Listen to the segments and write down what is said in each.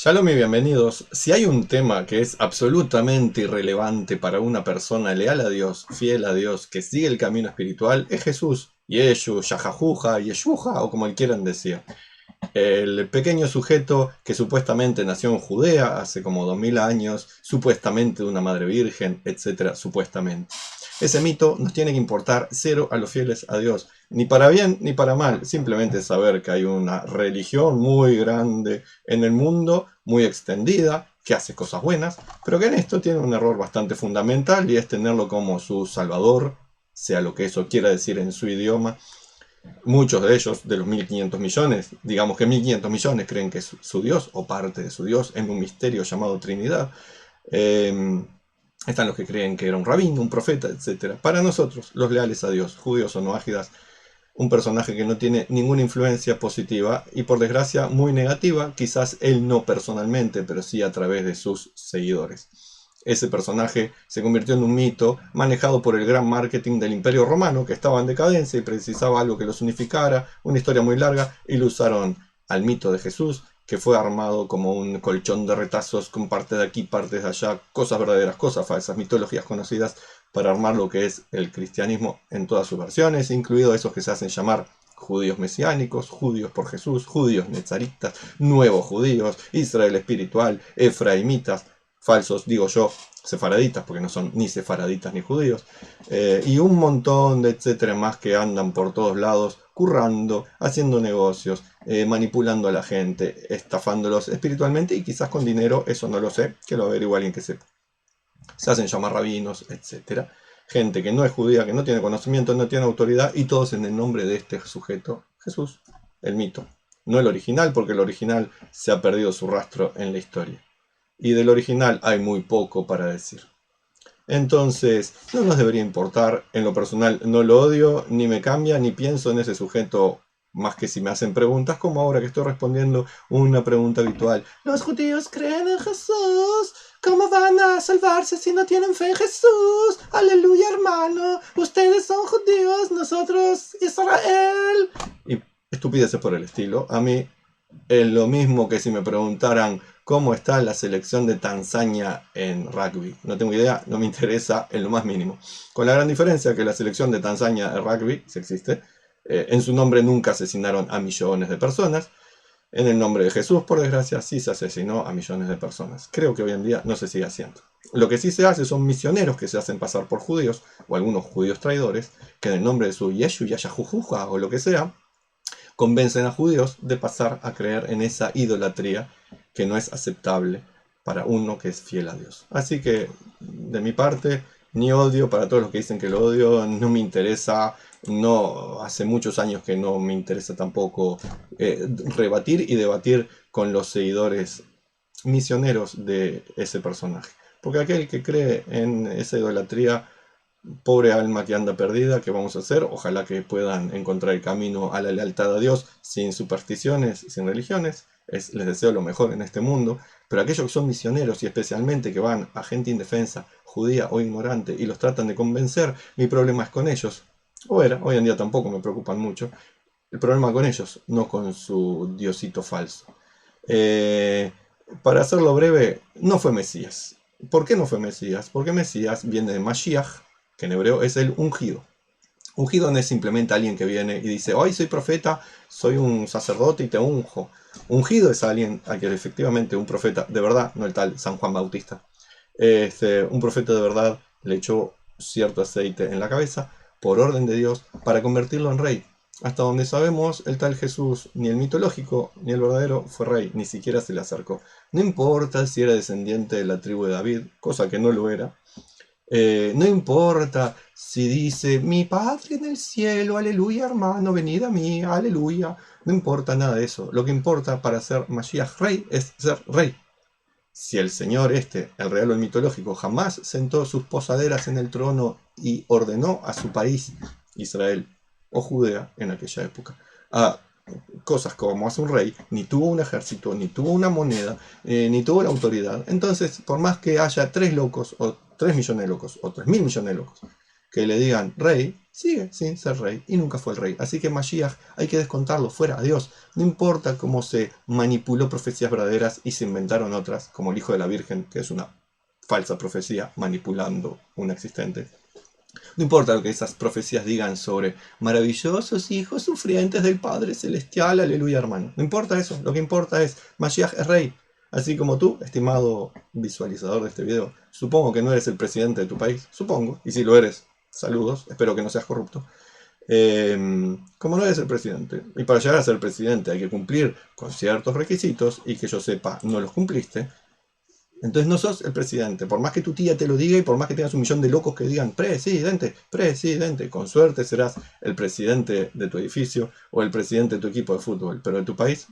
Shalom y bienvenidos. Si hay un tema que es absolutamente irrelevante para una persona leal a Dios, fiel a Dios, que sigue el camino espiritual, es Jesús. Yeshu, Yahajuja, Yeshuja, o como quieran decir. El pequeño sujeto que supuestamente nació en Judea hace como 2000 años, supuestamente de una madre virgen, etcétera, supuestamente. Ese mito nos tiene que importar cero a los fieles a Dios, ni para bien ni para mal, simplemente saber que hay una religión muy grande en el mundo, muy extendida, que hace cosas buenas, pero que en esto tiene un error bastante fundamental y es tenerlo como su salvador, sea lo que eso quiera decir en su idioma. Muchos de ellos, de los 1500 millones, digamos que 1500 millones creen que es su Dios o parte de su Dios en un misterio llamado Trinidad. Eh, Están los que creen que era un rabino, un profeta, etc. Para nosotros, los leales a Dios, judíos o no ágidas, un personaje que no tiene ninguna influencia positiva y por desgracia muy negativa, quizás él no personalmente, pero sí a través de sus seguidores. Ese personaje se convirtió en un mito manejado por el gran marketing del Imperio Romano, que estaba en decadencia y precisaba algo que los unificara, una historia muy larga, y lo usaron al mito de Jesús, que fue armado como un colchón de retazos con partes de aquí, partes de allá, cosas verdaderas, cosas falsas, mitologías conocidas, para armar lo que es el cristianismo en todas sus versiones, incluidos esos que se hacen llamar judíos mesiánicos, judíos por Jesús, judíos nezaritas, nuevos judíos, Israel espiritual, efraimitas, falsos, digo yo, sefaraditas, porque no son ni sefaraditas ni judíos, y un montón de etcétera más que andan por todos lados, currando, haciendo negocios, manipulando a la gente, estafándolos espiritualmente y quizás con dinero, eso no lo sé, que lo averigüe alguien que sepa. Se hacen llamar rabinos, etcétera. Gente que no es judía, que no tiene conocimiento, no tiene autoridad, y todos en el nombre de este sujeto, Jesús, el mito. No el original, porque el original se ha perdido su rastro en la historia. Y del original hay muy poco para decir. Entonces, no nos debería importar. En lo personal no lo odio, ni me cambia, ni pienso en ese sujeto más que si me hacen preguntas, como ahora que estoy respondiendo una pregunta habitual. ¿Los judíos creen en Jesús? ¿Cómo van a salvarse si no tienen fe en Jesús? Aleluya, hermano. Ustedes son judíos, nosotros Israel. Y estupideces por el estilo. A mí es lo mismo que si me preguntaran cómo está la selección de Tanzania en rugby. No tengo idea, no me interesa en lo más mínimo. Con la gran diferencia que la selección de Tanzania en rugby, si existe, en su nombre nunca asesinaron a millones de personas. En el nombre de Jesús, por desgracia, sí se asesinó a millones de personas. Creo que hoy en día no se sigue haciendo. Lo que sí se hace son misioneros que se hacen pasar por judíos, o algunos judíos traidores, que en el nombre de su Yeshu, Yashajujuja o lo que sea, convencen a judíos de pasar a creer en esa idolatría que no es aceptable para uno que es fiel a Dios. Así que, de mi parte, ni odio para todos los que dicen que lo odio, no me interesa, no, hace muchos años que no me interesa tampoco rebatir y debatir con los seguidores misioneros de ese personaje. Porque aquel que cree en esa idolatría, pobre alma que anda perdida, ¿qué vamos a hacer? Ojalá que puedan encontrar el camino a la lealtad a Dios sin supersticiones, sin religiones. Les deseo lo mejor en este mundo. Pero aquellos que son misioneros y especialmente que van a gente indefensa, judía o ignorante y los tratan de convencer, mi problema es con ellos. O era, hoy en día tampoco me preocupan mucho. El problema con ellos, no con su diosito falso. Eh, para hacerlo breve, no fue Mesías. ¿Por qué no fue Mesías? Porque Mesías viene de Mashiach, que en hebreo es el ungido. Ungido no es simplemente alguien que viene y dice, hoy soy profeta, soy un sacerdote y te unjo. Ungido es alguien a quien efectivamente un profeta de verdad, no el tal San Juan Bautista, un profeta de verdad le echó cierto aceite en la cabeza por orden de Dios para convertirlo en rey. Hasta donde sabemos, el tal Jesús, ni el mitológico ni el verdadero, fue rey, ni siquiera se le acercó. No importa si era descendiente de la tribu de David, cosa que no lo era. No importa si dice, mi Padre en el cielo, aleluya hermano, venid a mí, aleluya. No importa nada de eso. Lo que importa para ser Mashiach rey es ser rey. Si el señor el real o el mitológico, jamás sentó sus posaderas en el trono y ordenó a su país, Israel o Judea en aquella época, a cosas como hace un rey, ni tuvo un ejército, ni tuvo una moneda, ni tuvo la autoridad. Entonces, por más que haya 3 locos, o 3 millones de locos, o 3000 millones de locos, que le digan rey, sigue sin ser rey y nunca fue el rey. Así que Mashiach hay que descontarlo fuera, adiós. No importa cómo se manipuló profecías verdaderas y se inventaron otras, como el hijo de la Virgen, que es una falsa profecía manipulando una existente. No importa lo que esas profecías digan sobre maravillosos hijos sufrientes del Padre Celestial, aleluya hermano. No importa eso, lo que importa es Mashiach es rey. Así como tú, estimado visualizador de este video, supongo que no eres el presidente de tu país, supongo, y si lo eres, saludos, espero que no seas corrupto. Como no eres el presidente, y para llegar a ser presidente hay que cumplir con ciertos requisitos, y que yo sepa, no los cumpliste, entonces no sos el presidente, por más que tu tía te lo diga y por más que tengas un millón de locos que digan presidente, presidente, con suerte serás el presidente de tu edificio o el presidente de tu equipo de fútbol, pero de tu país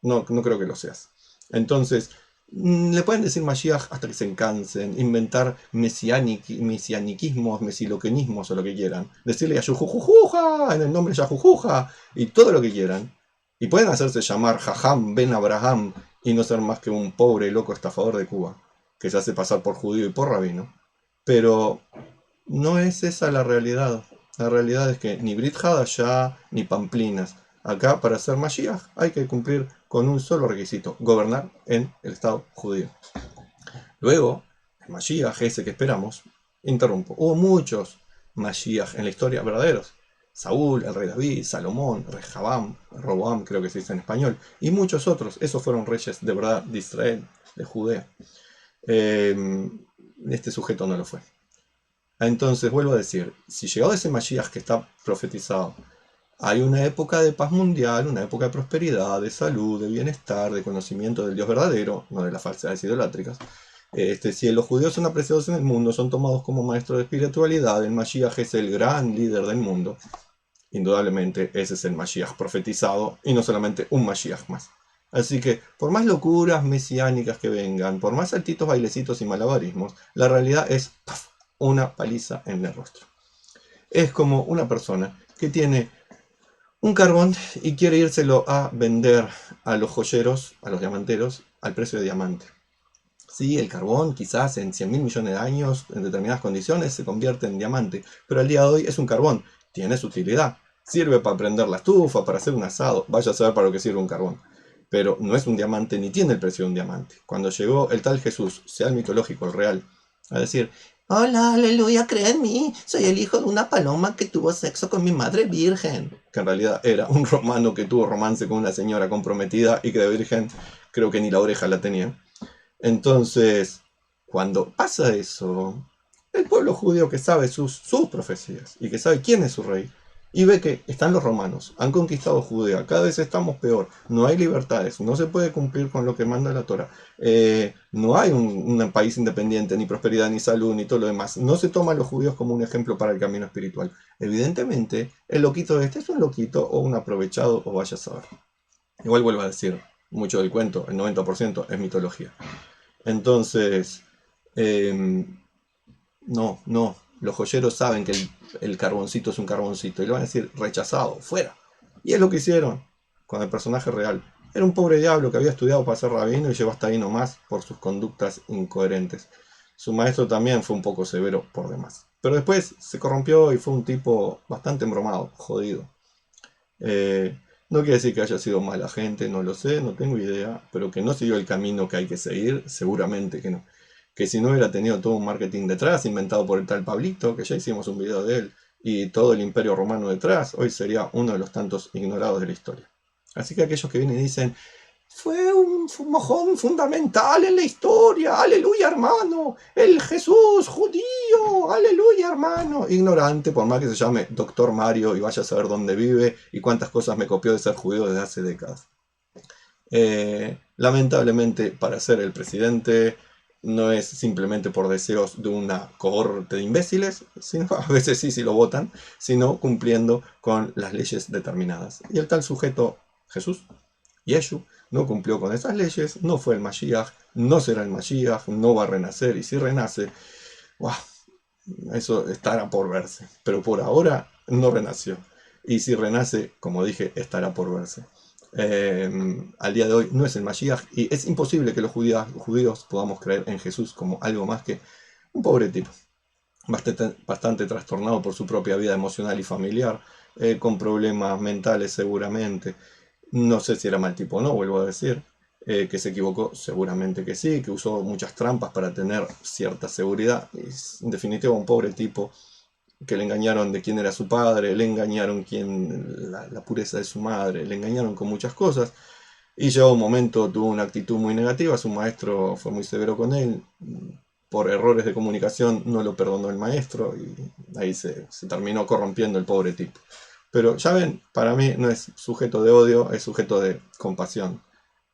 no creo que lo seas. Entonces, le pueden decir Mashiach hasta que se cansen, inventar mesianiquismos, mesiloquenismos o lo que quieran, decirle Yahujujuja en el nombre de Yahujuja y todo lo que quieran. Y pueden hacerse llamar Jajam Ben Abraham y no ser más que un pobre loco estafador de Cuba, que se hace pasar por judío y por rabino. Pero no es esa la realidad. La realidad es que ni Brit Hadashah ni Pamplinas. Acá, para ser Mashiach, hay que cumplir con un solo requisito: gobernar en el Estado judío. Luego, el Mashiach, ese que esperamos, interrumpo. Hubo muchos Mashiach en la historia verdaderos. Saúl, el rey David, Salomón, Rehabam, Roboam, creo que se dice en español, y muchos otros. Esos fueron reyes de verdad de Israel, de Judea. Este sujeto no lo fue. Entonces, vuelvo a decir, si llegado ese Mashiach que está profetizado, hay una época de paz mundial, una época de prosperidad, de salud, de bienestar, de conocimiento del Dios verdadero, no de las falsedades idolátricas. Si los judíos son apreciados en el mundo, son tomados como maestros de espiritualidad, el Mashiach es el gran líder del mundo. Indudablemente ese es el Mashiach profetizado y no solamente un Mashiach más. Así que, por más locuras mesiánicas que vengan, por más saltitos, bailecitos y malabarismos, la realidad es ¡paf!, una paliza en el rostro. Es como una persona que tiene un carbón y quiere írselo a vender a los joyeros, a los diamanteros, al precio de diamante. Sí, el carbón quizás en 100.000 millones de años, en determinadas condiciones, se convierte en diamante, pero al día de hoy es un carbón, tiene su utilidad, sirve para prender la estufa, para hacer un asado, vaya a saber para lo que sirve un carbón, pero no es un diamante ni tiene el precio de un diamante. Cuando llegó el tal Jesús, sea el mitológico, el real, a decir: hola, aleluya, cree en mí, soy el hijo de una paloma que tuvo sexo con mi madre virgen, que en realidad era un romano que tuvo romance con una señora comprometida y que de virgen creo que ni la oreja la tenía. Entonces, cuando pasa eso, el pueblo judío que sabe sus profecías y que sabe quién es su rey, y ve que están los romanos, han conquistado Judea, cada vez estamos peor, no hay libertades, no se puede cumplir con lo que manda la Torah, no hay un país independiente, ni prosperidad, ni salud, ni todo lo demás, no se toma a los judíos como un ejemplo para el camino espiritual. Evidentemente, el loquito este es un loquito o un aprovechado, o vaya a saber. Igual vuelvo a decir, mucho del cuento, el 90% es mitología. Entonces, no, los joyeros saben que el carboncito es un carboncito y le van a decir rechazado, fuera. Y es lo que hicieron con el personaje real. Era un pobre diablo que había estudiado para ser rabino y llegó hasta ahí nomás por sus conductas incoherentes. Su maestro también fue un poco severo por demás. Pero después se corrompió y fue un tipo bastante embromado, jodido. No quiere decir que haya sido mala gente, no lo sé, no tengo idea, pero que no siguió el camino que hay que seguir, seguramente que no. Que si no hubiera tenido todo un marketing detrás, inventado por el tal Pablito, que ya hicimos un video de él, y todo el imperio romano detrás, hoy sería uno de los tantos ignorados de la historia. Así que aquellos que vienen y dicen: fue un mojón fundamental en la historia, aleluya hermano, el Jesús judío, aleluya hermano. Ignorante, por más que se llame Doctor Mario y vaya a saber dónde vive y cuántas cosas me copió de ser judío desde hace décadas. Lamentablemente, para ser el presidente no es simplemente por deseos de una cohorte de imbéciles, sino a veces sí lo votan, sino cumpliendo con las leyes determinadas. Y el tal sujeto, Jesús, Yeshu, no cumplió con esas leyes, no fue el Mashiach, no será el Mashiach, no va a renacer, y si renace, ¡wow!, eso estará por verse. Pero por ahora no renació. Y si renace, como dije, estará por verse. Al día de hoy no es el Mashiach y es imposible que los judíos podamos creer en Jesús como algo más que un pobre tipo. bastante trastornado por su propia vida emocional y familiar, con problemas mentales seguramente. No sé si era mal tipo o no, vuelvo a decir. Que se equivocó, seguramente que sí, que usó muchas trampas para tener cierta seguridad. En definitiva, un pobre tipo que le engañaron de quién era su padre, le engañaron la pureza de su madre, le engañaron con muchas cosas. Y llegó un momento, tuvo una actitud muy negativa, su maestro fue muy severo con él, por errores de comunicación no lo perdonó el maestro y ahí se terminó corrompiendo el pobre tipo. Pero ya ven, para mí no es sujeto de odio, es sujeto de compasión.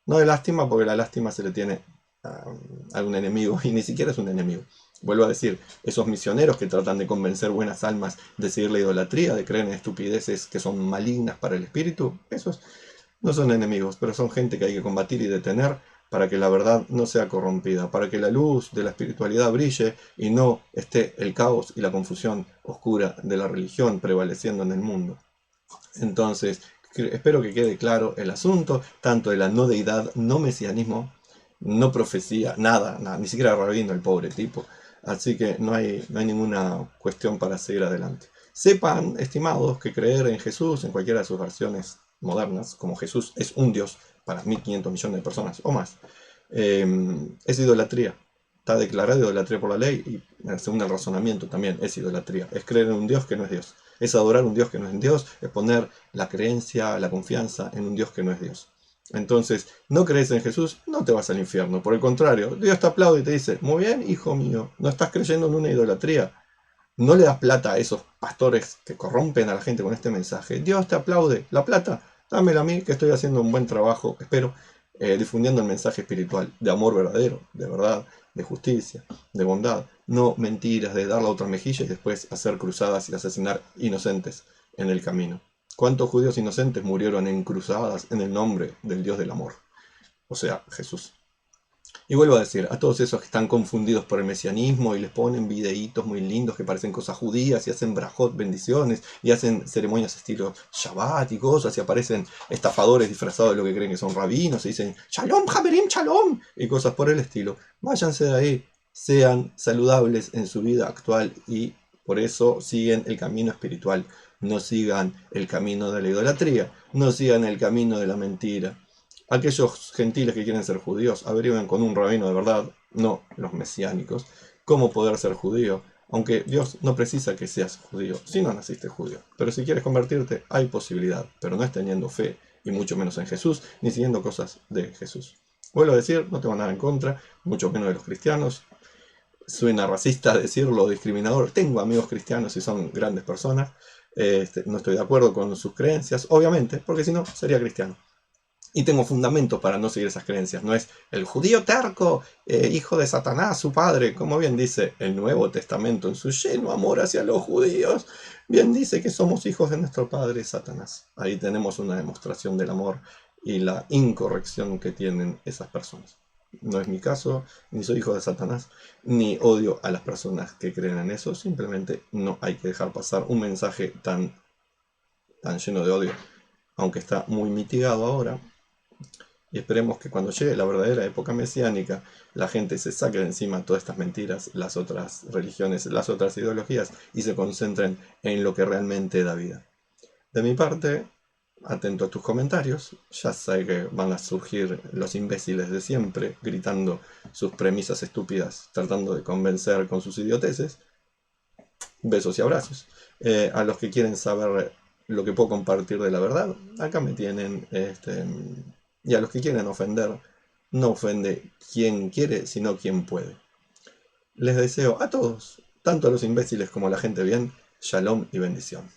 No de lástima, porque la lástima se le tiene a un enemigo y ni siquiera es un enemigo. Vuelvo a decir, esos misioneros que tratan de convencer buenas almas de seguir la idolatría, de creer en estupideces que son malignas para el espíritu, esos no son enemigos, pero son gente que hay que combatir y detener para que la verdad no sea corrompida, para que la luz de la espiritualidad brille y no esté el caos y la confusión oscura de la religión prevaleciendo en el mundo. Entonces, espero que quede claro el asunto, tanto de la no deidad, no mesianismo, no profecía, nada, ni siquiera rabino el pobre tipo. Así que no hay ninguna cuestión para seguir adelante. Sepan, estimados, que creer en Jesús, en cualquiera de sus versiones modernas, como Jesús es un Dios para 1.500 millones de personas o más, es idolatría. Está declarada idolatría por la ley y según el razonamiento también es idolatría. Es creer en un Dios que no es Dios. Es adorar un Dios que no es Dios, es poner la creencia, la confianza en un Dios que no es Dios. Entonces, no crees en Jesús, no te vas al infierno. Por el contrario, Dios te aplaude y te dice, muy bien, hijo mío, no estás creyendo en una idolatría. No le das plata a esos pastores que corrompen a la gente con este mensaje. Dios te aplaude. La plata, dámela a mí, que estoy haciendo un buen trabajo, espero, difundiendo el mensaje espiritual de amor verdadero, de verdad, de justicia, de bondad. No mentiras, de dar la otra mejilla y después hacer cruzadas y asesinar inocentes en el camino. ¿Cuántos judíos inocentes murieron en cruzadas en el nombre del Dios del amor? O sea, Jesús. Y vuelvo a decir, a todos esos que están confundidos por el mesianismo y les ponen videitos muy lindos que parecen cosas judías y hacen brajot, bendiciones, y hacen ceremonias estilo Shabbat y cosas, y aparecen estafadores disfrazados de lo que creen que son rabinos y dicen Shalom, Haberim, Shalom, y cosas por el estilo. Váyanse de ahí, sean saludables en su vida actual y por eso siguen el camino espiritual. No sigan el camino de la idolatría, no sigan el camino de la mentira. Aquellos gentiles que quieren ser judíos averigüen con un rabino de verdad, no los mesiánicos, cómo poder ser judío, aunque Dios no precisa que seas judío si no naciste judío. Pero si quieres convertirte, hay posibilidad, pero no es teniendo fe, y mucho menos en Jesús, ni siguiendo cosas de Jesús. Vuelvo a decir, no tengo nada en contra, mucho menos de los cristianos. Suena racista decirlo, discriminador. Tengo amigos cristianos y son grandes personas. No estoy de acuerdo con sus creencias, obviamente, porque si no, sería cristiano. Y tengo fundamento para no seguir esas creencias. No es el judío terco, hijo de Satanás, su padre. Como bien dice el Nuevo Testamento en su lleno amor hacia los judíos. Bien dice que somos hijos de nuestro padre Satanás. Ahí tenemos una demostración del amor y la incorrección que tienen esas personas. No es mi caso, ni soy hijo de Satanás, ni odio a las personas que creen en eso. Simplemente no hay que dejar pasar un mensaje tan lleno de odio, aunque está muy mitigado ahora. Y esperemos que cuando llegue la verdadera época mesiánica, la gente se saque de encima todas estas mentiras, las otras religiones, las otras ideologías, y se concentren en lo que realmente da vida. De mi parte, atento a tus comentarios, ya sé que van a surgir los imbéciles de siempre, gritando sus premisas estúpidas, tratando de convencer con sus idioteces. Besos y abrazos. A los que quieren saber lo que puedo compartir de la verdad, acá me tienen. Y a los que quieren ofender, no ofende quien quiere, sino quien puede. Les deseo a todos, tanto a los imbéciles como a la gente bien, shalom y bendición.